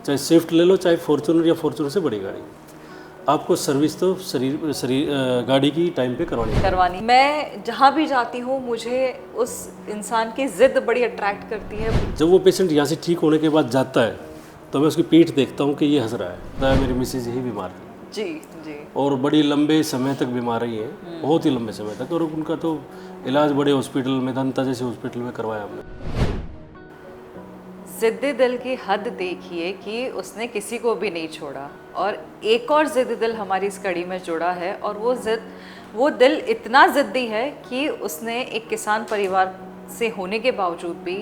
चाहे स्विफ्ट ले लो, चाहे फॉर्च्यूनर या फॉर्च्यूनर से बड़ी गाड़ी, आपको सर्विस तो गाड़ी की टाइम पे करवानी। मैं जहाँ भी जाती हूँ मुझे उस इंसान की ज़िद बड़ी अट्रैक्ट करती है। जब वो पेशेंट यहाँ से ठीक होने के बाद जाता है तो मैं उसकी पीठ देखता हूँ कि ये हंस रहा है, मेरी मिसेज यही बीमार है जी जी। और बड़ी लंबे समय तक बीमार रही है, बहुत ही लंबे समय तक, और उनका तो इलाज बड़े हॉस्पिटल में, दंता जैसे हॉस्पिटल में करवाया हमने। ज़िद्दी दिल की हद देखिए कि उसने किसी को भी नहीं छोड़ा, और एक और ज़िद्दी दिल हमारी इस कड़ी में जुड़ा है, और वो दिल इतना ज़िद्दी है कि उसने एक किसान परिवार से होने के बावजूद भी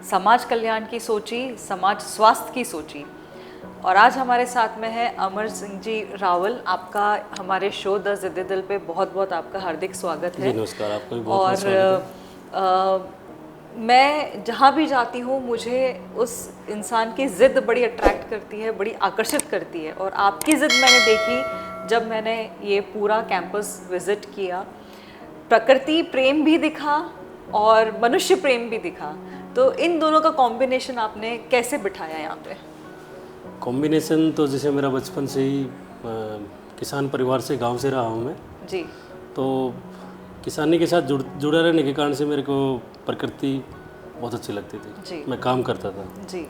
समाज कल्याण की सोची, समाज स्वास्थ्य की सोची। और आज हमारे साथ में है अमर सिंह जी रावल। आपका हमारे शो द ज़िद्दी दिल पे बहुत बहुत आपका हार्दिक स्वागत है। नमस्कार, आपका भी बहुत बहुत स्वागत है। मैं जहाँ भी जाती हूँ मुझे उस इंसान की ज़िद बड़ी अट्रैक्ट करती है, बड़ी आकर्षित करती है, और आपकी ज़िद मैंने देखी जब मैंने ये पूरा कैंपस विज़िट किया। प्रकृति प्रेम भी दिखा और मनुष्य प्रेम भी दिखा, तो इन दोनों का कॉम्बिनेशन आपने कैसे बिठाया यहाँ पे? कॉम्बिनेशन तो जैसे मेरा बचपन से ही किसान परिवार से, गांव से रहा हूँ मैं जी। तो किसानी के साथ जुड़ा रहने के कारण से मेरे को प्रकृति बहुत अच्छी लगती थी जी। मैं काम करता था जी।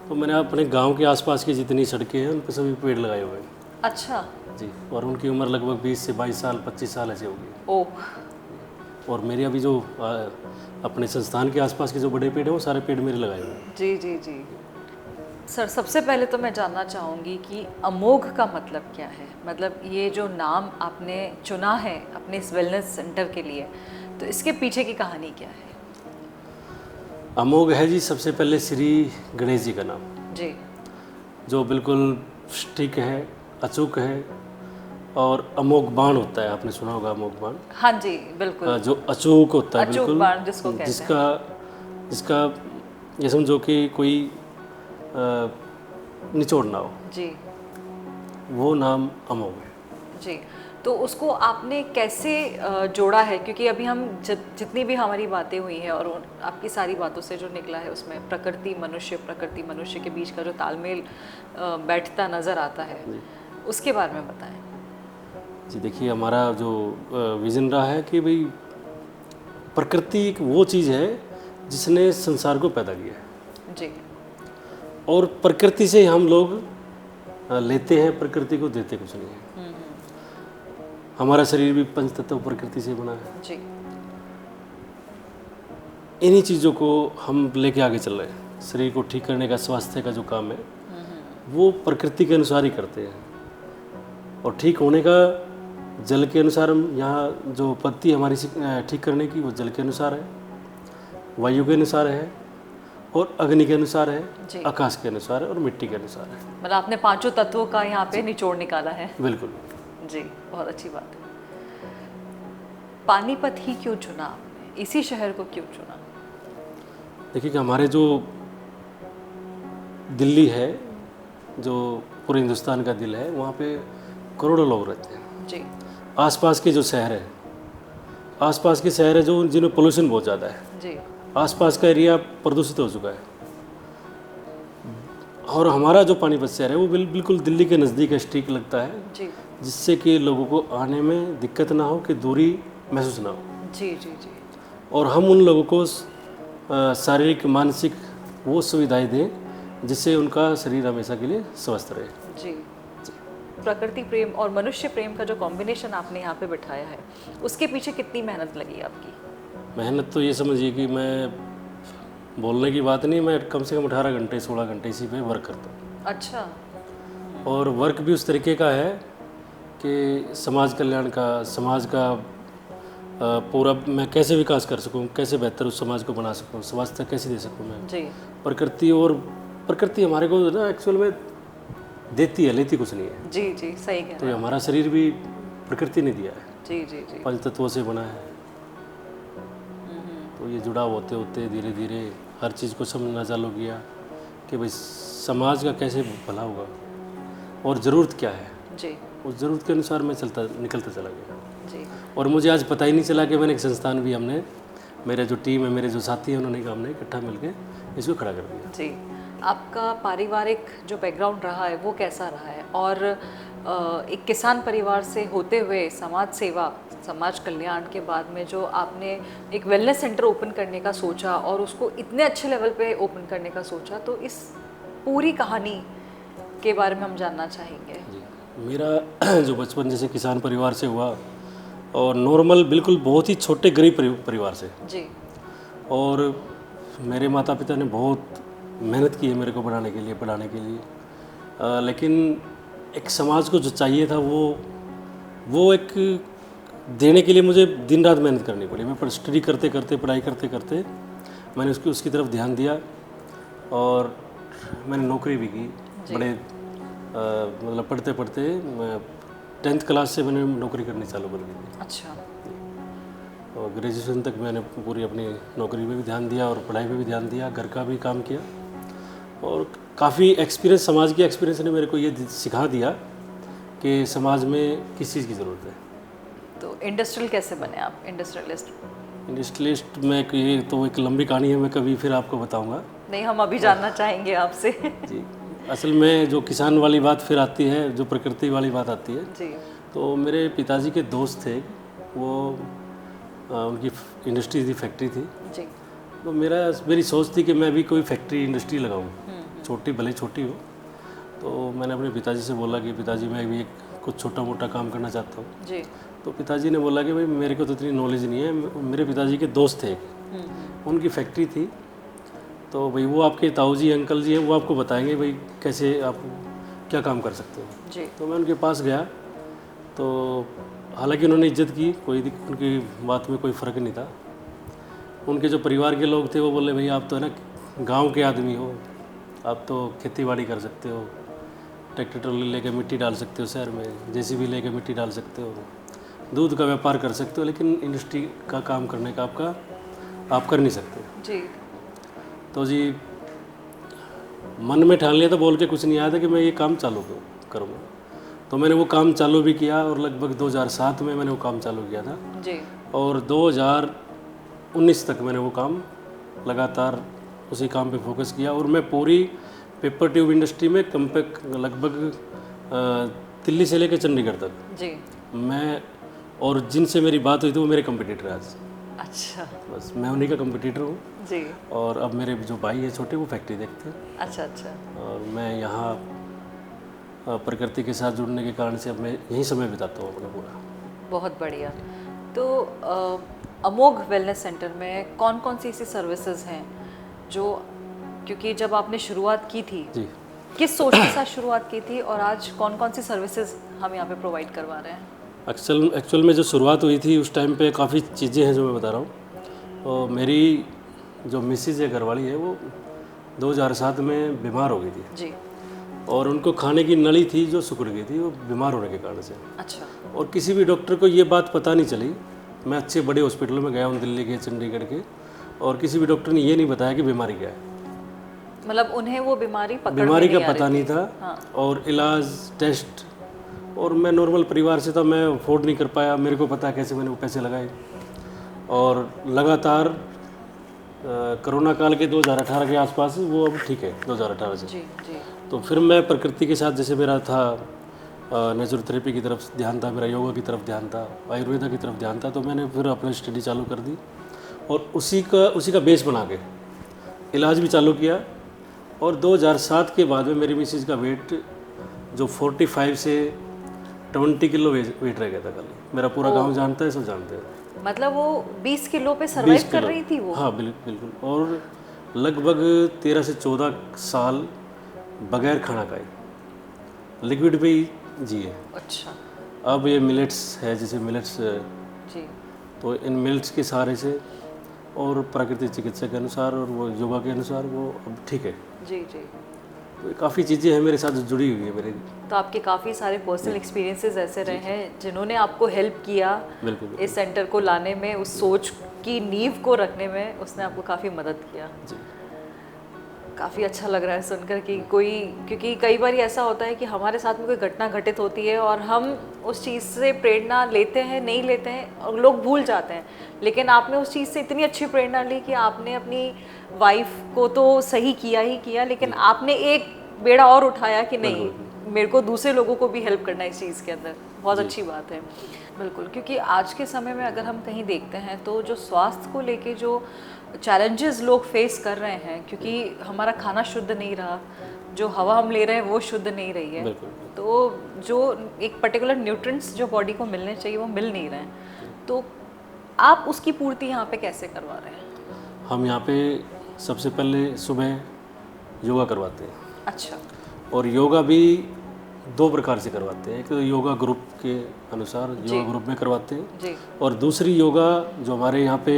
तो मैंने अपने गांव के आसपास की जितनी सड़कें हैं उन पर सभी पेड़ लगाए हुए हैं। अच्छा जी, और उनकी उम्र लगभग 20 से 22 साल 25 साल ऐसे होगी। ओह। और मेरे अभी जो अपने संस्थान के आसपास के जो बड़े पेड़ हैं वो सारे पेड़ मेरे लगाए हुए हैं। जी जी जी। सर, सबसे पहले तो मैं जानना चाहूँगी कि अमोघ का मतलब क्या है? मतलब ये जो नाम आपने चुना है अपने इस वेलनेस सेंटर के लिए, तो इसके पीछे की कहानी क्या है? अमोघ है जी, सबसे पहले श्री गणेश जी का नाम जी। जो बिल्कुल ठीक है, अचूक है, और अमोघ बाण होता है, आपने सुना होगा अमोघ बाण। हाँ जी, बिल्कुल। जो अचूक होता है, अचूक बिल्कुल बाण जिसको कहते हैं। जिसका ये समझो कि कोई निचोड़ ना हो, जी वो नाम अमोघ है। जी। तो उसको आपने कैसे जोड़ा है? क्योंकि अभी हम जितनी भी हमारी बातें हुई हैं और आपकी सारी बातों से जो निकला है उसमें प्रकृति मनुष्य के बीच का जो तालमेल बैठता नज़र आता है, उसके बारे में बताएं। जी देखिए, हमारा जो विज़न रहा है कि भाई प्रकृति एक वो चीज़ है जिसने संसार को पैदा किया है जी। और प्रकृति से हम लोग लेते हैं, प्रकृति को देते कुछ नहीं है। हमारा शरीर भी पंच तत्व प्रकृति से बना है जी। इन्हीं चीज़ों को हम लेके आगे चल रहे हैं। शरीर को ठीक करने का, स्वास्थ्य का जो काम है वो प्रकृति के अनुसार ही करते हैं, और ठीक होने का जल के अनुसार, हम यहाँ जो पत्ती हमारी ठीक करने की वो जल के अनुसार है, वायु के अनुसार है, और अग्नि के अनुसार है, आकाश के अनुसार है, और मिट्टी के अनुसार है। मतलब आपने पांचों तत्वों का यहाँ पे निचोड़ निकाला है। बिल्कुल जी, बहुत अच्छी बात है। पानीपत ही क्यों चुना आपने? इसी शहर को क्यों चुना? देखिए कि हमारे जो दिल्ली है, जो पूरे हिंदुस्तान का दिल है, वहाँ पे करोड़ों लोग रहते हैं। जी। आसपास के जो शहर है, आसपास के शहर है जो जिनमें पोल्यूशन बहुत ज़्यादा है। जी। आसपास का एरिया प्रदूषित हो चुका है, और हमारा जो पानीपत शहर है वो बिल्कुल दिल्ली के नज़दीक है, स्ट्रीक लगता है जी। जिससे कि लोगों को आने में दिक्कत ना हो, कि दूरी महसूस ना हो। जी जी जी। और हम उन लोगों को शारीरिक मानसिक वो सुविधाएं दें जिससे उनका शरीर हमेशा के लिए स्वस्थ रहे। जी। प्रकृति प्रेम और मनुष्य प्रेम का जो कॉम्बिनेशन आपने यहाँ पे बिठाया है, उसके पीछे कितनी मेहनत लगी आपकी? मेहनत तो ये समझिए कि मैं बोलने की बात नहीं, मैं कम से कम 18 घंटे 16 घंटे इसी पे वर्क करता हूँ। अच्छा। और वर्क भी उस तरीके का है कि समाज कल्याण का, समाज का पूरा मैं कैसे विकास कर सकूं, कैसे बेहतर उस समाज को बना सकूं, स्वास्थ्य कैसे दे सकूं मैं। जी। प्रकृति हमारे को ना एक्चुअल में देती है, लेती कुछ नहीं है। जी जी, सही कह रहे हैं। तो हमारा शरीर भी प्रकृति ने दिया है। जी जी जी। पंच तत्वों से बना है। तो ये जुड़ाव होते होते धीरे धीरे हर चीज़ को समझना चालू किया कि भाई समाज का कैसे भला होगा और ज़रूरत क्या है। जी। उस ज़रूरत के अनुसार मैं निकलता चला गया। जी। और मुझे आज पता ही नहीं चला कि मैंने एक संस्थान भी, हमने, मेरे जो टीम है, मेरे जो साथी हैं, उन्होंने हमने इकट्ठा मिलकर इसको खड़ा कर दिया। जी। आपका पारिवारिक जो बैकग्राउंड रहा है वो कैसा रहा है, और एक किसान परिवार से होते हुए समाज सेवा, समाज कल्याण के बाद में जो आपने एक वेलनेस सेंटर ओपन करने का सोचा और उसको इतने अच्छे लेवल पे ओपन करने का सोचा, तो इस पूरी कहानी के बारे में हम जानना चाहेंगे। जी, मेरा जो बचपन जैसे किसान परिवार से हुआ और नॉर्मल बिल्कुल बहुत ही छोटे गरीब परिवार से, जी। और मेरे माता पिता ने बहुत मेहनत की है मेरे को पढ़ाने के लिए, लेकिन एक समाज को जो चाहिए था वो एक देने के लिए मुझे दिन रात मेहनत करनी पड़ी। मैं स्टडी करते करते, पढ़ाई करते करते मैंने उसकी तरफ ध्यान दिया, और मैंने नौकरी भी की। बड़े मतलब पढ़ते पढ़ते 10th क्लास से मैंने नौकरी करनी चालू कर दी थी। अच्छा। और ग्रेजुएशन तक मैंने पूरी अपनी नौकरी पे भी ध्यान दिया और पढ़ाई पे भी ध्यान दिया, घर का भी काम किया, और काफ़ी एक्सपीरियंस, समाज के एक्सपीरियंस ने मेरे को ये सिखा दिया कि समाज में किस चीज़ की ज़रूरत है। तो इंडस्ट्रियल कैसे बने आप, इंडस्ट्रियलिस्ट में ये तो एक लंबी कहानी है, मैं कभी फिर आपको बताऊंगा। नहीं, हम अभी जानना चाहेंगे आपसे। जी, असल में जो किसान वाली बात फिर आती है, जो प्रकृति वाली बात आती है। जी। तो मेरे पिताजी के दोस्त थे, वो उनकी इंडस्ट्री थी, फैक्ट्री थी। जी। तो मेरी सोच थी कि मैं भी कोई फैक्ट्री इंडस्ट्री लगाऊं, छोटी भले छोटी हो। तो मैंने अपने पिताजी से बोला कि पिताजी मैं भी कुछ छोटा मोटा काम करना चाहता हूँ। जी। तो पिताजी ने बोला कि भाई मेरे को तो इतनी नॉलेज नहीं है। मेरे पिताजी के दोस्त थे, उनकी फैक्ट्री थी, तो भाई वो आपके ताऊजी अंकल जी हैं, वो आपको बताएंगे भाई कैसे आप क्या काम कर सकते हो। जी। तो मैं उनके पास गया, तो हालांकि उन्होंने इज्जत की, उनकी बात में कोई फ़र्क नहीं था। उनके जो परिवार के लोग थे वो बोले भाई आप तो है ना गांव के आदमी हो, आप तो खेती बाड़ी कर सकते हो, ट्रैक्टर ट्रॉली लेके मिट्टी डाल सकते हो शहर में, जेसीबी लेके मिट्टी डाल सकते हो, दूध का व्यापार कर सकते हो, लेकिन इंडस्ट्री का काम करने का आप कर नहीं सकते। जी। तो जी मन में ठान लिया था, बोल के कुछ नहीं आया था कि मैं ये काम चालू करूँगा। तो मैंने वो काम चालू भी किया, और लगभग 2007 में मैंने वो काम चालू किया था। जी। और 2019 तक मैंने वो काम लगातार उसी काम पे फोकस किया, और मैं पूरी पेपर ट्यूब इंडस्ट्री में लगभग दिल्ली से लेकर चंडीगढ़ तक जी। मैं, और जिनसे मेरी बात हुई थी वो मेरे कंपटीटर हैं आज। अच्छा। बस मैं उन्हीं का कंपटीटर हूँ। जी। और अब मेरे जो भाई है छोटे, वो फैक्ट्री देखते हैं। अच्छा। अच्छा। और मैं यहाँ प्रकृति के साथ जुड़ने के कारण से अब मैं यहीं समय बिताता हूँ अपना पूरा। बहुत बढ़िया। तो अमोघ वेलनेस सेंटर में कौन कौन सी ऐसी सर्विसेज हैं जो, क्योंकि जब आपने शुरुआत की थी जी, किस सोच के साथ शुरुआत की थी, और आज कौन कौन सी सर्विसेज हम यहाँ पे प्रोवाइड करवा रहे हैं? एक्चुअल में जो शुरुआत हुई थी उस टाइम पे काफ़ी चीज़ें हैं जो मैं बता रहा हूँ। और मेरी जो मिसेज है, घरवाली है, वो 2007 में बीमार हो गई थी। जी। और उनको खाने की नली थी जो सिकुड़ गई थी, वो बीमार होने के कारण से। अच्छा। और किसी भी डॉक्टर को ये बात पता नहीं चली। मैं अच्छे बड़े हॉस्पिटलों में गया हूँ, दिल्ली के, चंडीगढ़ के, और किसी भी डॉक्टर ने ये नहीं बताया कि बीमारी क्या है। मतलब उन्हें वो बीमारी का पता नहीं था। हाँ। और इलाज, टेस्ट, और मैं नॉर्मल परिवार से था, मैं अफोर्ड नहीं कर पाया। मेरे को पता कैसे मैंने वो पैसे लगाए। और लगातार कोरोना काल के 2018 के आसपास, वो अब ठीक है 2018 से। जी। जी। तो फिर मैं प्रकृति के साथ, जैसे मेरा था नेचुरोथेरेपी की तरफ ध्यान था, मेरा योगा की तरफ ध्यान था, आयुर्वेदा की तरफ ध्यान था, तो मैंने फिर अपनी स्टडी चालू कर दी, और उसी का बेस बना के इलाज भी चालू किया। और 2007 के बाद में मेरी मिसेज का वेट जो 45 से 20 किलो वेट रह गया था कल। मेरा पूरा गांव जानता है, सब जानते हैं। मतलब वो 20 किलो पे सर्वाइव कर रही थी वो? हाँ बिल्कुल। और लगभग 13 से 14 साल बगैर खाना खाए, लिक्विड पे ही जिए। अच्छा। अब ये मिलेट्स है, जैसे मिलेट्स जी। तो इन मिलेट्स के सहारे से और प्राकृतिक चिकित्सा के अनुसार और वो योगा के अनुसार वो अब ठीक है। जी। जी। तो काफ़ी चीज़ें हैं मेरे साथ जो जुड़ी हुई है मेरे। तो आपके काफ़ी सारे पर्सनल एक्सपीरियंसेस ऐसे रहे हैं जिन्होंने आपको हेल्प किया बिल्कुल। इस सेंटर को लाने में, उस सोच की नींव को रखने में उसने आपको काफ़ी मदद किया। जी। काफ़ी अच्छा लग रहा है सुनकर कि कोई, क्योंकि कई बार ऐसा होता है कि हमारे साथ में कोई घटना घटित होती है और हम उस चीज़ से प्रेरणा लेते हैं, नहीं लेते हैं और लोग भूल जाते हैं, लेकिन आपने उस चीज़ से इतनी अच्छी प्रेरणा ली कि आपने अपनी वाइफ को तो सही किया ही किया, लेकिन आपने एक बेड़ा और उठाया कि नहीं, मेरे को दूसरे लोगों को भी हेल्प करना है इस चीज़ के अंदर। बहुत अच्छी बात है। बिल्कुल, क्योंकि आज के समय में अगर हम कहीं देखते हैं तो जो स्वास्थ्य को लेके जो चैलेंजेस लोग फेस कर रहे हैं, क्योंकि हमारा खाना शुद्ध नहीं रहा, जो हवा हम ले रहे हैं वो शुद्ध नहीं रही है, तो जो एक पर्टिकुलर न्यूट्रिएंट्स जो बॉडी को मिलने चाहिए वो मिल नहीं रहे हैं, तो आप उसकी पूर्ति यहाँ पे कैसे करवा रहे हैं? हम यहाँ पे सबसे पहले सुबह योगा करवाते हैं। अच्छा। और योगा भी 2 प्रकार से करवाते हैं। एक तो योगा ग्रुप के अनुसार योगा ग्रुप में करवाते हैं जी। और दूसरी योगा जो हमारे यहाँ पे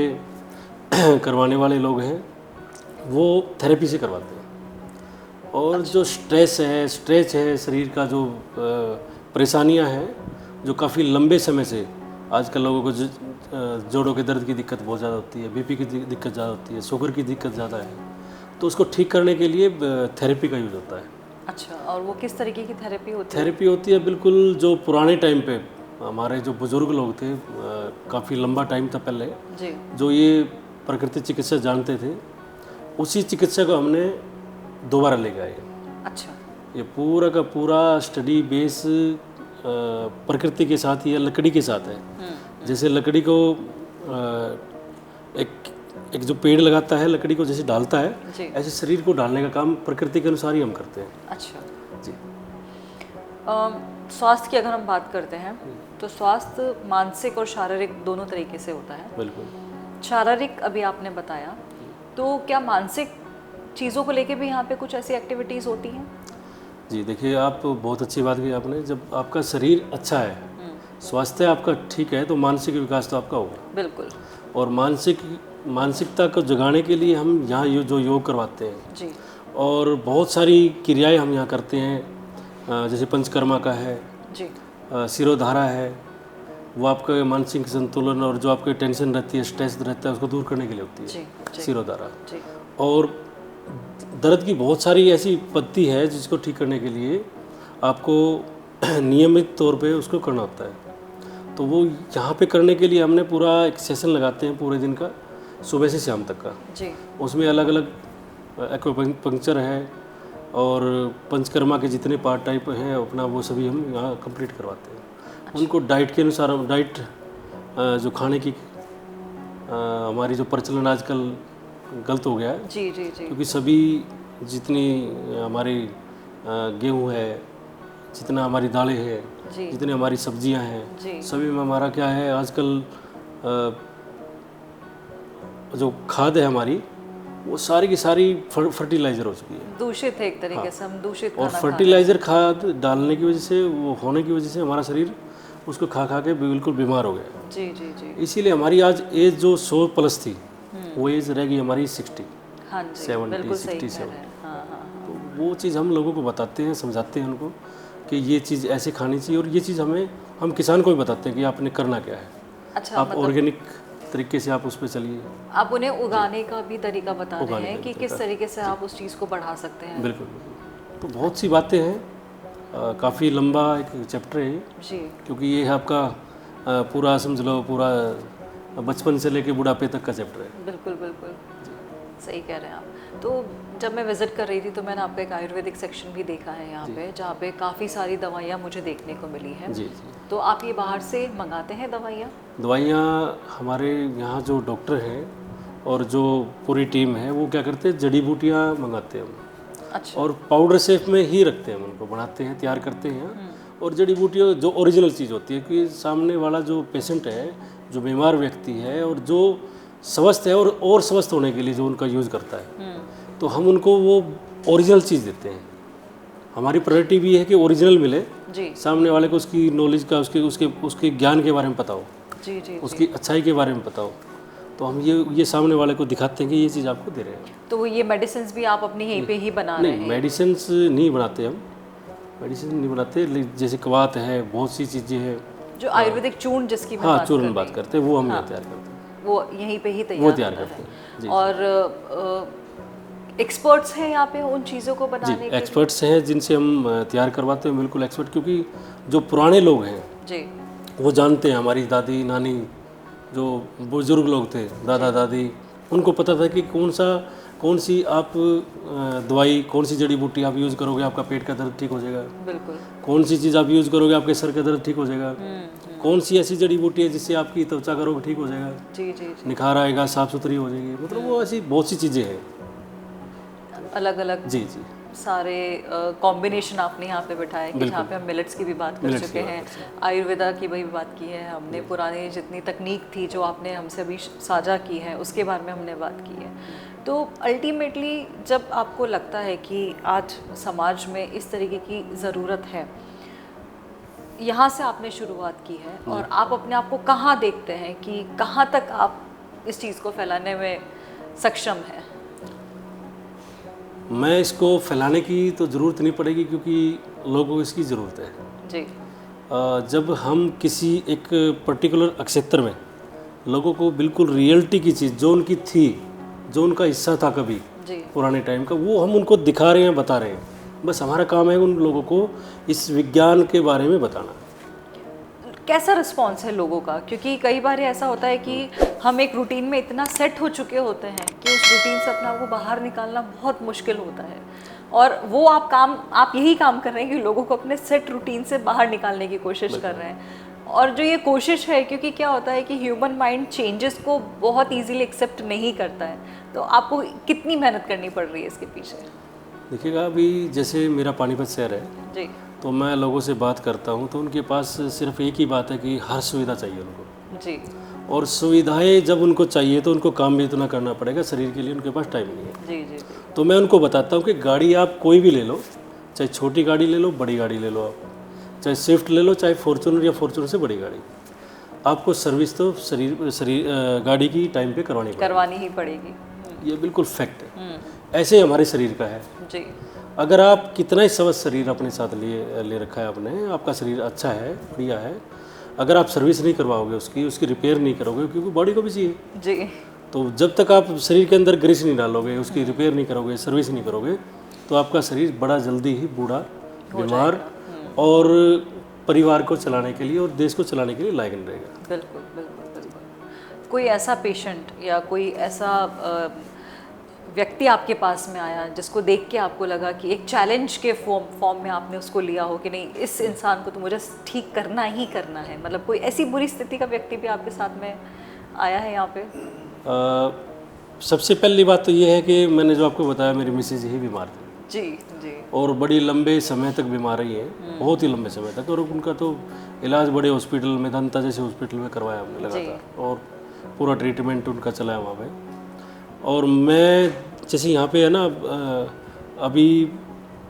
करवाने वाले लोग हैं वो थेरेपी से करवाते हैं। और जो स्ट्रेस है, स्ट्रेच है, शरीर का जो परेशानियाँ हैं जो काफ़ी लंबे समय से आजकल लोगों को जोड़ों के दर्द की दिक्कत बहुत ज़्यादा होती है, बीपी की दिक्कत ज़्यादा होती है, शुगर की दिक्कत ज़्यादा है, तो उसको ठीक करने के लिए थेरेपी का यूज़ होता है। अच्छा, और वो किस तरीके की थेरेपी होती है? थेरेपी होती है बिल्कुल जो पुराने टाइम पे हमारे जो बुजुर्ग लोग थे, काफ़ी लंबा टाइम था पहले जी। जो ये प्राकृतिक चिकित्सा जानते थे, उसी चिकित्सा को हमने दोबारा ले गए। अच्छा। ये पूरा का पूरा स्टडी बेस प्रकृति के साथ या लकड़ी के साथ है। जैसे लकड़ी को एक जो पेड़ लगाता है लकड़ी को जैसे डालता है, ऐसे शरीर को डालने का काम प्रकृति के अनुसार ही हम करते हैं। अच्छा जी। स्वास्थ्य की अगर हम बात करते हैं तो स्वास्थ्य मानसिक और शारीरिक दोनों तरीके से होता है। बिल्कुल। शारीरिक अभी आपने बताया, तो क्या मानसिक चीज़ों को लेके भी यहाँ पे कुछ ऐसी एक्टिविटीज़ होती हैं? जी देखिए, आप बहुत अच्छी बात की आपने। जब आपका शरीर अच्छा है, स्वास्थ्य आपका ठीक है, तो मानसिक विकास तो आपका होगा। बिल्कुल। और मानसिकता को जगाने के लिए हम यहाँ जो योग करवाते हैं जी। और बहुत सारी क्रियाएं हम यहाँ करते हैं, जैसे पंचकर्मा का है जी, सिरोधारा है, वो आपका मानसिक संतुलन और जो आपकी टेंशन रहती है, स्ट्रेस रहता है, उसको दूर करने के लिए होती है। जी, सिरोधारा। जी। और दर्द की बहुत सारी ऐसी पद्धति है जिसको ठीक करने के लिए आपको नियमित तौर पे उसको करना होता है। तो वो यहाँ पे करने के लिए हमने पूरा एक सेशन लगाते हैं पूरे दिन का, सुबह से शाम तक का। जी। उसमें अलग अलग एक्यूपंक्चर है और पंचकर्मा के जितने पार्ट टाइप हैं अपना, वो सभी हम यहाँ कंप्लीट करवाते हैं। अच्छा। उनको डाइट के अनुसार, डाइट जो खाने की हमारी जो प्रचलन आजकल गलत हो गया है। जी जी जी। क्योंकि सभी जितनी हमारी गेहूँ है, जितना हमारी दालें हैं, जितनी हमारी सब्जियां हैं, सभी में हमारा क्या है आजकल जो खाद है हमारी, वो सारी की सारी फर्टिलाइज़र हो चुकी है, दूषित है एक तरीके से। हम दूषित और फर्टिलाइज़र खाद डालने की वजह से, वो होने की वजह से हमारा शरीर उसको खा खा के बिल्कुल बीमार हो गया। जी जी जी। इसीलिए हमारी आज एज जो 100+ थी, वो एज रह गई हमारी 60, 70, 67। तो वो चीज़ हम लोगों को बताते हैं, समझाते हैं उनको कि ये चीज़ ऐसे खानी चाहिए, और ये चीज़ हम किसान को भी बताते हैं कि आपने करना क्या है। अच्छा, आप ऑर्गेनिक तरीके से आप उस पर चलिए। आप उन्हें उगाने का भी तरीका बता रहे हैं कि किस तरीके से आप उस चीज़ को बढ़ा सकते हैं। बिल्कुल। तो बहुत सी बातें हैं, काफ़ी लंबा एक चैप्टर है जी, क्योंकि ये आपका पूरा समझ लो पूरा बचपन से लेके बुढ़ापे तक का चैप्टर है। बिल्कुल बिल्कुल, सही कह रहे हैं आप। तो जब मैं विज़िट कर रही थी तो मैंने आपका एक आयुर्वेदिक सेक्शन भी देखा है यहाँ पे, जहाँ पे काफ़ी सारी दवाइयाँ मुझे देखने को मिली हैं। जी जी। तो आप ये बाहर से मंगाते हैं दवाइयाँ? हमारे यहाँ जो डॉक्टर हैं और जो पूरी टीम है वो क्या करते हैं, जड़ी बूटियाँ मंगाते हैं हम। अच्छा। और पाउडर शेप में ही रखते हैं, उनको बनाते हैं, तैयार करते हैं। और जड़ी बूटियाँ जो ओरिजिनल चीज़ होती है कि सामने वाला जो पेशेंट है, जो बीमार व्यक्ति है और जो स्वस्थ है और स्वस्थ होने के लिए जो उनका यूज़ करता है, तो हम उनको वो ओरिजिनल चीज़ देते हैं। हमारी प्रायोरिटी भी है कि ओरिजिनल मिले जी, सामने वाले को उसकी नॉलेज का, उसके ज्ञान के बारे में पता हो जी जी, उसकी अच्छाई के बारे में पता हो, तो हम ये सामने वाले को दिखाते हैं कि ये चीज़ आपको दे रहे हैं। तो वो ये मेडिसिन भी आप अपनी यहीं पे ही बना रहे हैं? नहीं, मेडिसिन नहीं बनाते हम, मेडिसिन नहीं बनाते। जैसे कवात है, बहुत सी चीज़ें हैं जो आयुर्वेदिक चूर्ण जिसकी चूर्ण बात करते हैं, वो हम यहाँ तैयार करते हैं, वो यहीं पे ही तैयार करते हैं। और एक्सपर्ट्स हैं यहाँ पे उन चीज़ों को जी, बनाने के? एक्सपर्ट्स हैं जिनसे हम तैयार करवाते हैं, बिल्कुल एक्सपर्ट, क्योंकि जो पुराने लोग हैं जी वो जानते हैं। हमारी दादी नानी जो बुजुर्ग लोग थे, दादा दादी, उनको पता था कि कौन सी आप दवाई, कौन सी जड़ी बूटी आप यूज़ करोगे आपका पेट का दर्द ठीक हो जाएगा, बिल्कुल। कौन सी चीज़ आप यूज़ करोगे आपके सर का दर्द ठीक हो जाएगा, कौन सी ऐसी जड़ी बूटी है जिससे आपकी त्वचा का रोग ठीक हो जाएगा, जी जी जी। निखार आएगा, साफ़ सुथरी हो जाएगी। मतलब वो ऐसी बहुत सी चीज़ें हैं। अलग अलग जी जी, सारे कॉम्बिनेशन आपने यहाँ पे बिठाया कि जहाँ पे हम मिलेट्स की भी बात कर मिलेट्स चुके की बात हैं, आयुर्वेदा की भी बात की है हमने, पुरानी जितनी तकनीक थी जो आपने हमसे अभी साझा की है उसके बारे में हमने बात की है। तो अल्टीमेटली जब आपको लगता है कि आज समाज में इस तरीके की ज़रूरत है, यहाँ से आपने शुरुआत की है और आप अपने आप को कहाँ देखते हैं कि कहाँ तक आप इस चीज़ को फैलाने में सक्षम हैं? मैं इसको फैलाने की तो ज़रूरत नहीं पड़ेगी क्योंकि लोगों को इसकी ज़रूरत है। जी जब हम किसी एक पर्टिकुलर क्षेत्र में लोगों को बिल्कुल रियलिटी की चीज़ जो उनकी थी, जो उनका हिस्सा था कभी जी पुराने टाइम का, वो हम उनको दिखा रहे हैं, बता रहे हैं। बस हमारा काम है उन लोगों को इस विज्ञान के बारे में बताना। कैसा रिस्पॉन्स है लोगों का? क्योंकि कई बार ऐसा होता है कि हम एक रूटीन में इतना सेट हो चुके होते हैं कि उस रूटीन से अपने आप को बाहर निकालना बहुत मुश्किल होता है, और वो आप यही काम कर रहे हैं कि लोगों को अपने सेट रूटीन से बाहर निकालने की कोशिश कर रहे हैं। और जो ये कोशिश है, क्योंकि क्या होता है कि ह्यूमन माइंड चेंजेस को बहुत ईजीली एक्सेप्ट नहीं करता है, तो आपको कितनी मेहनत करनी पड़ रही है इसके पीछे? देखिएगा, अभी जैसे मेरा पानीपत शहर है, जी तो मैं लोगों से बात करता हूँ तो उनके पास सिर्फ एक ही बात है कि हर सुविधा चाहिए उनको। जी और सुविधाएं जब उनको चाहिए तो उनको काम भी इतना करना पड़ेगा, शरीर के लिए उनके पास टाइम नहीं है। जी जी जी तो मैं उनको बताता हूँ कि गाड़ी आप कोई भी ले लो, चाहे छोटी गाड़ी ले लो, बड़ी गाड़ी ले लो, आप चाहे स्विफ्ट ले लो, चाहे फॉर्च्यूनर या फॉर्च्यूनर से बड़ी गाड़ी, आपको सर्विस तो गाड़ी की टाइम पे करवानी ही पड़ेगी। ये बिल्कुल फैक्ट है। ऐसे हमारे शरीर का है। जी अगर आप कितना ही स्वस्थ शरीर अपने साथ ले रखा है आपने, आपका शरीर अच्छा है, बढ़िया है, अगर आप सर्विस नहीं करवाओगे, उसकी रिपेयर नहीं करोगे, क्योंकि बॉडी को भी चाहिए, जी तो जब तक आप शरीर के अंदर ग्रीस नहीं डालोगे, उसकी रिपेयर नहीं करोगे, सर्विस नहीं करोगे, तो आपका शरीर बड़ा जल्दी ही बूढ़ा, बीमार और परिवार को चलाने के लिए और देश को चलाने के लिए लायक नहीं रहेगा। बिल्कुल बिल्कुल बिल्कुल। कोई ऐसा पेशेंट या कोई ऐसा व्यक्ति आपके पास में आया जिसको देख के आपको लगा कि एक चैलेंज के फॉर्म में आपने उसको लिया हो कि नहीं, इस इंसान को तो मुझे ठीक करना ही करना है, मतलब कोई ऐसी बुरी स्थिति का व्यक्ति भी आपके साथ में आया है यहाँ पे? सबसे पहली बात तो ये है कि मैंने जो आपको बताया, मेरी मिसेज ही बीमार थी जी जी, और बड़ी लंबे समय तक बीमार रही है, बहुत ही लंबे समय तक, और उनका तो इलाज बड़े हॉस्पिटल में, दंता जैसे हॉस्पिटल में करवाया हमने लगातार, और पूरा ट्रीटमेंट उनका चला है वहाँ पे। और मैं जैसे यहाँ पे है ना, अभी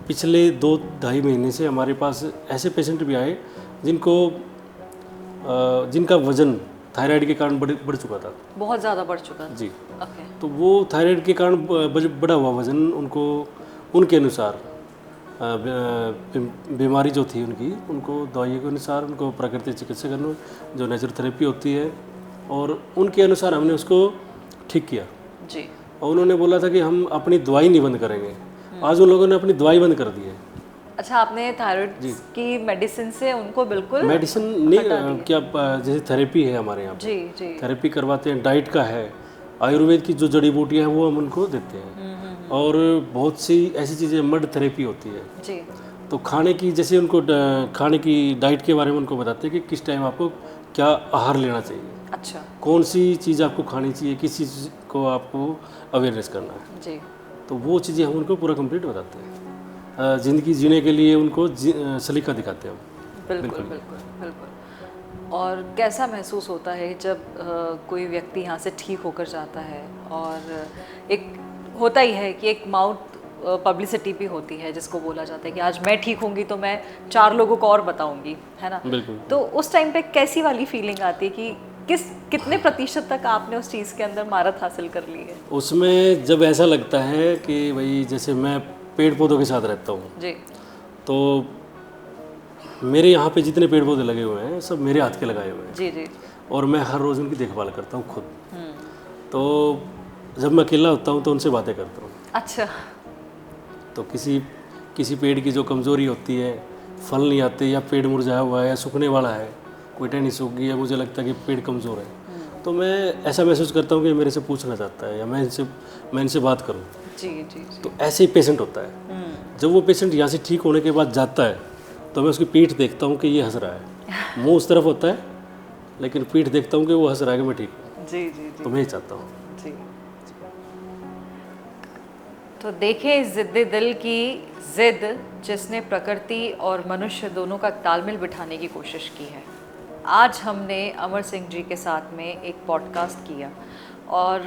पिछले 2-2.5 महीने से हमारे पास ऐसे पेशेंट भी आए जिनका वजन थायराइड के कारण बढ़ चुका था, बहुत ज़्यादा बढ़ चुका था। जी। ओके। तो वो थायराइड के कारण बढ़ा हुआ वजन उनको, उनके अनुसार बीमारी जो थी उनको दवाइयों के अनुसार, उनको प्राकृतिक चिकित्सा करना जो नेचुरोथेरेपी होती है, और उनके अनुसार हमने उसको ठीक किया। जी। और उन्होंने बोला था कि हम अपनी दवाई नहीं बंद करेंगे। आज उन लोगों ने अपनी दवाई बंद कर दी है। अच्छा, आपने थायराइड की मेडिसिन से उनको बिल्कुल मेडिसिन नहीं, क्या जैसे थेरेपी है हमारे यहाँ पे, जी जी, थेरेपी करवाते हैं, डाइट का है, आयुर्वेद की जो जड़ी बूटियाँ हैं वो हम उनको देते हैं, और बहुत सी ऐसी चीज़ें, मड थेरेपी होती है जी। तो खाने की, जैसे उनको खाने की डाइट के बारे में उनको बताते हैं कि किस टाइम आपको क्या आहार लेना चाहिए, अच्छा, कौन सी चीज़ आपको खानी चाहिए, किस चीज़ को आपको अवेयरनेस करना है जी। तो वो चीज़ें हम उनको पूरा कंप्लीट बताते हैं। ज़िंदगी जीने के लिए उनको सलीका दिखाते हैं हम। बिल्कुल बिल्कुल बिल्कुल। और कैसा महसूस होता है जब कोई व्यक्ति यहाँ से ठीक होकर जाता है, और एक होता ही है कि एक माउथ पब्लिसिटी भी होती है जिसको बोला जाता है कि आज मैं ठीक होंगी तो मैं 4 लोगों को और बताऊंगी, है ना? बिल्कुल। तो उस टाइम पे कैसी वाली फीलिंग आती है कि कितने प्रतिशत तक आपने उस चीज़ के अंदर महारत हासिल कर ली है? उसमें जब ऐसा लगता है कि भाई, जैसे मैं पेड़ पौधों के साथ रहता हूँ जी, तो मेरे यहाँ पे जितने पेड़ पौधे लगे हुए हैं सब मेरे हाथ के लगाए हुए हैं, जी जी, और मैं हर रोज़ उनकी देखभाल करता हूँ खुद। तो जब मैं अकेला होता हूँ तो उनसे बातें करता हूँ, अच्छा। तो किसी किसी पेड़ की जो कमज़ोरी होती है, फल नहीं आते या पेड़ मुरझाया हुआ है या सूखने वाला है, कोई टहनी सूख गई है, मुझे लगता है कि पेड़ कमज़ोर है, तो मैं ऐसा महसूस करता हूँ कि मेरे से पूछना चाहता है या मैं इनसे बात करूँ। जी जी जी। तो ऐसे ही पेशेंट होता है। जब वो पेशेंट यहाँ से ठीक होने के बाद जाता है तो मैं उसकी पीठ देखता हूँ कि ये हंस रहा है, मुंह उस तरफ होता है लेकिन पीठ देखता हूँ कि वो हंस रहा है कि मैं ठीक हूँ। जी जी जी तो मैं ही चाहता हूँ। जी। तो देखें ज़िद्दी दिल की ज़िद जिसने प्रकृति और मनुष्य दोनों का तालमेल बिठाने की कोशिश की है। आज हमने अमर सिंह जी के साथ में एक पॉडकास्ट किया और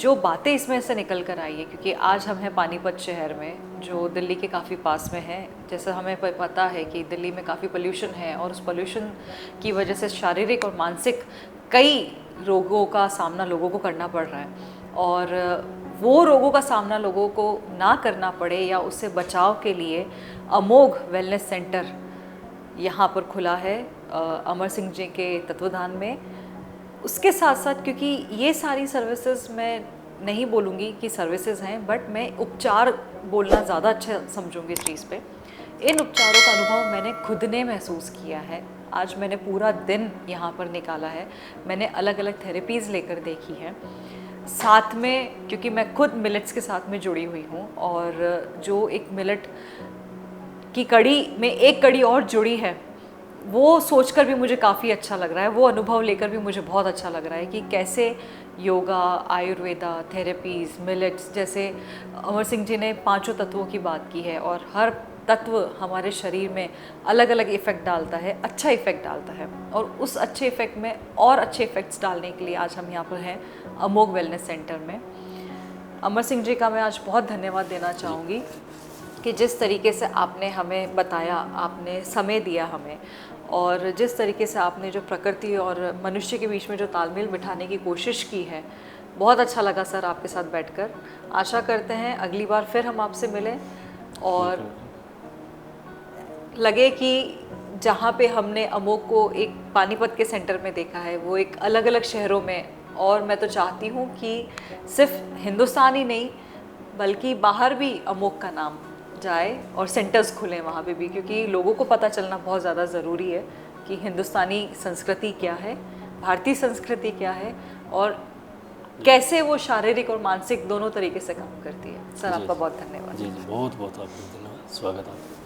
जो बातें इसमें से निकल कर आई है, क्योंकि आज हम हैं पानीपत शहर में जो दिल्ली के काफ़ी पास में है। जैसा हमें पता है कि दिल्ली में काफ़ी पोल्यूशन है और उस पोल्यूशन की वजह से शारीरिक और मानसिक कई रोगों का सामना लोगों को करना पड़ रहा है, और वो रोगों का सामना लोगों को ना करना पड़े या उससे बचाव के लिए अमोघ वेलनेस सेंटर यहाँ पर खुला है अमर सिंह जी के तत्वाधान में। उसके साथ साथ, क्योंकि ये सारी सर्विसेज मैं नहीं बोलूँगी कि सर्विसेज हैं, बट मैं उपचार बोलना ज़्यादा अच्छा समझूंगी इस चीज़ पे। इन उपचारों का अनुभव मैंने खुद ने महसूस किया है। आज मैंने पूरा दिन यहाँ पर निकाला है, मैंने अलग अलग थेरेपीज़ लेकर देखी है। साथ में क्योंकि मैं खुद मिलेट्स के साथ में जुड़ी हुई हूँ, और जो एक मिलेट की कड़ी में एक कड़ी और जुड़ी है, वो सोचकर भी मुझे काफ़ी अच्छा लग रहा है। वो अनुभव लेकर भी मुझे बहुत अच्छा लग रहा है कि कैसे योगा, आयुर्वेदा, थेरेपीज़, मिलेट्स, जैसे अमर सिंह जी ने 5 तत्वों की बात की है, और हर तत्व हमारे शरीर में अलग अलग इफ़ेक्ट डालता है, अच्छा इफ़ेक्ट डालता है, और उस अच्छे इफ़ेक्ट में और अच्छे इफ़ेक्ट्स डालने के लिए आज हम यहाँ पर हैं अमोघ वेलनेस सेंटर में। अमर सिंह जी का मैं आज बहुत धन्यवाद देना चाहूँगी कि जिस तरीके से आपने हमें बताया, आपने समय दिया हमें, और जिस तरीके से आपने जो प्रकृति और मनुष्य के बीच में जो तालमेल बिठाने की कोशिश की है, बहुत अच्छा लगा सर आपके साथ बैठकर। आशा करते हैं अगली बार फिर हम आपसे मिलें और लगे कि जहाँ पे हमने अमोघ को एक पानीपत के सेंटर में देखा है, वो एक अलग अलग शहरों में, और मैं तो चाहती हूँ कि सिर्फ हिंदुस्तान ही नहीं बल्कि बाहर भी अमोघ का नाम जाए और सेंटर्स खुलें वहाँ पे भी, क्योंकि लोगों को पता चलना बहुत ज़्यादा ज़रूरी है कि हिंदुस्तानी संस्कृति क्या है, भारतीय संस्कृति क्या है, और कैसे वो शारीरिक और मानसिक दोनों तरीके से काम करती है। सर आपका बहुत धन्यवाद। जी जी, बहुत बहुत आपका धन्यवाद, स्वागत आपका।